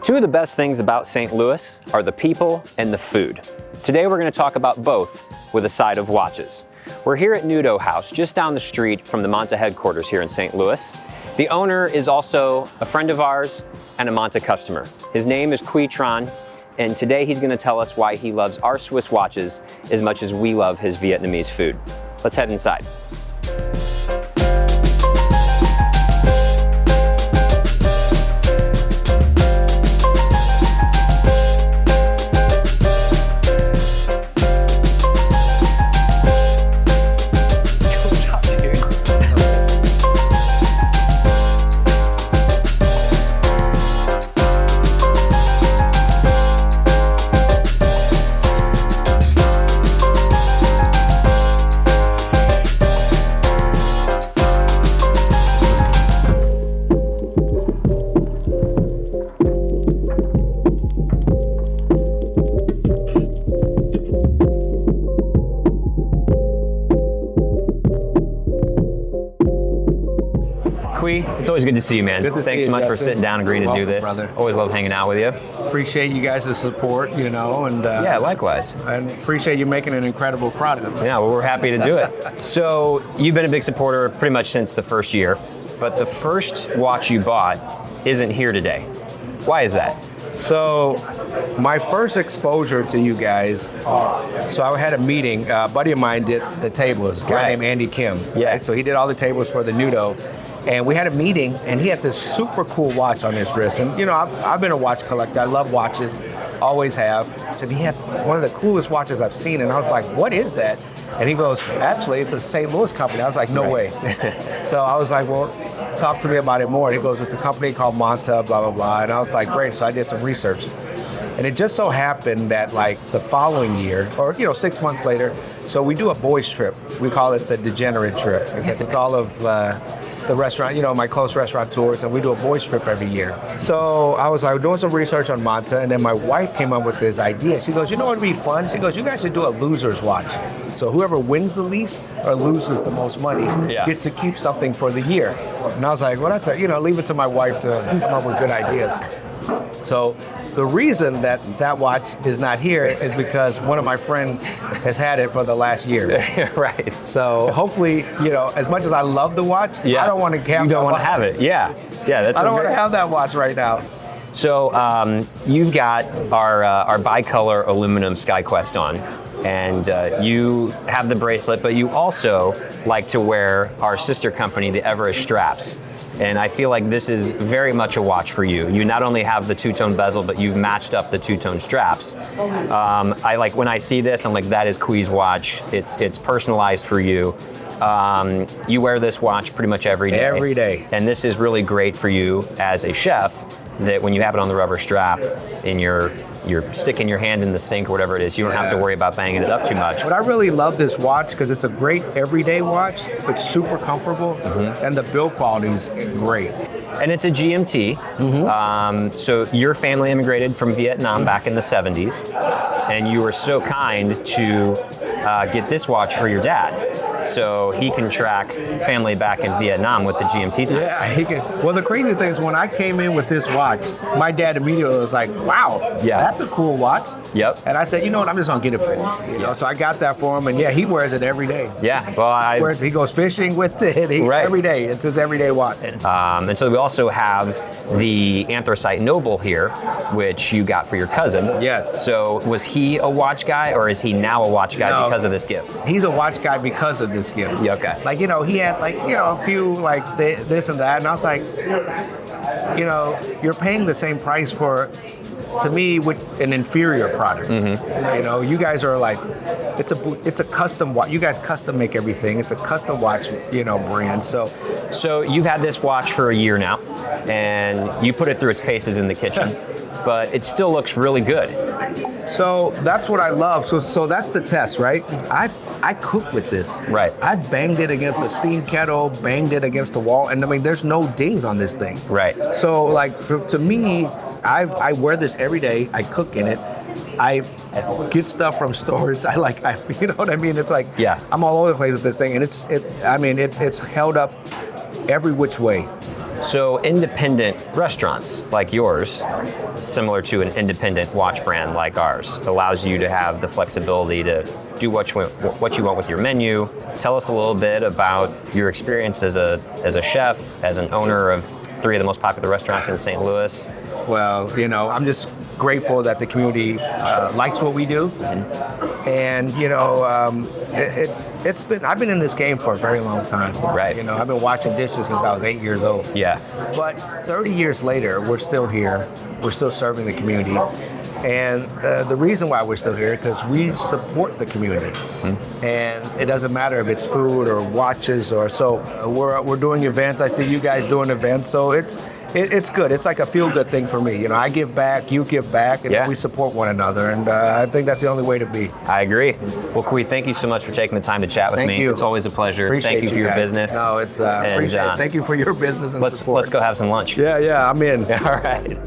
Two of the best things about St. Louis are the people and the food. Today we're going to talk about both with a side of watches. We're here at Nudo House, just down the street from the Monta headquarters here in St. Louis. The owner is also a friend of ours and a Monta customer. His name is Tran, and today he's going to tell us why he loves our Swiss watches as much as we love his Vietnamese food. Let's head inside. It's always good to see you, man. Thanks so much for sitting down and agreeing to do this. Brother. Always love hanging out with you. Appreciate you guys' support, and yeah, likewise. And appreciate you making an incredible product. Yeah, well, we're happy to do it. So you've been a big supporter pretty much since the first year, but the first watch you bought isn't here today. Why is that? So my first exposure to you guys, so I had a meeting, a buddy of mine did the tables, a guy named Andy Kim. Yeah. Right? So he did all the tables for the Nudo. And we had a meeting, and he had this super cool watch on his wrist. And I've been a watch collector. I love watches, always have. And he had one of the coolest watches I've seen. And I was like, what is that? And he goes, actually, it's a St. Louis company. I was like, no way. So I was like, well, talk to me about it more. And he goes, it's a company called Monta, blah, blah, blah. And I was like, great. So I did some research. And it just so happened that like the following year, or 6 months later, so we do a boys trip. We call it the Degenerate trip. It's all of the restaurant, my close restaurateurs, and we do a boys trip every year. So I was doing some research on Monta, and then my wife came up with this idea. She goes, what would be fun? She goes, you guys should do a loser's watch. So whoever wins the least or loses the most money gets to keep something for the year. And I was like, well, that's leave it to my wife to come up with good ideas. So the reason that watch is not here is because one of my friends has had it for the last year. Right. So hopefully, as much as I love the watch, I don't want to have. You don't want to have it. Yeah. That's. I don't want to have that watch right now. So you've got our bicolor aluminum SkyQuest on, and you have the bracelet, but you also like to wear our sister company, the Everest straps. And I feel like this is very much a watch for you. You not only have the two-tone bezel, but you've matched up the two-tone straps. I like when I see this, I'm like, that is Quee's watch. It's personalized for you. You wear this watch pretty much every day. Every day. And this is really great for you as a chef, that when you have it on the rubber strap in your sticking your hand in the sink or whatever it is, you don't have to worry about banging it up too much. But I really love this watch because it's a great everyday watch. It's super comfortable, and the build quality is great. And it's a GMT. So your family immigrated from Vietnam back in the 70s, and you were so kind to get this watch for your dad, so he can track family back in Vietnam with the GMT time. Yeah, he can. Well, the crazy thing is when I came in with this watch, my dad immediately was like, wow, that's a cool watch. Yep. And I said, I'm just going to get it for him. So I got that for him, and he wears it every day. Yeah, well, he goes fishing with it every day. It's his everyday watch. And so we also have the Anthracite Noble here, which you got for your cousin. Yes. So was he a watch guy, or is he now a watch guy because of this gift? He's a watch guy because of this gift. Yeah, okay. Like, he had a few this and that, and I was like, you're paying the same price for, to me, with an inferior product. You guys are like, it's a custom watch. You guys custom make everything. It's a custom watch, brand. So you've had this watch for a year now, and you put it through its paces in the kitchen, but it still looks really good. So that's what I love. So that's the test, right? I cook with this. Right. I banged it against a steam kettle, banged it against the wall, and there's no dings on this thing. Right. So to me, I wear this every day. I cook in it. I get stuff from stores. You know what I mean? It's like, I'm all over the place with this thing, and it's held up every which way. So independent restaurants like yours, similar to an independent watch brand like ours, allows you to have the flexibility to do what you want with your menu. Tell us a little bit about your experience as a chef, as an owner of 3 of the most popular restaurants in St. Louis. Well, I'm just grateful that the community likes what we do, and I've been in this game for a very long time. Right. I've been washing dishes since I was 8 years old. Yeah. But 30 years later, we're still here. We're still serving the community. And the reason why we're still here is because we support the community. And it doesn't matter if it's food or watches or so. We're doing events. I see you guys doing events. So it's good. It's like a feel-good thing for me. I give back, you give back, and we support one another. And I think that's the only way to be. I agree. Well, Kui, thank you so much for taking the time to chat with me. Thank you. It's always a pleasure. Appreciate thank you for your guys. business. No, it's appreciate it. Thank you for your business and support. Let's go have some lunch. Yeah, I'm in. All right.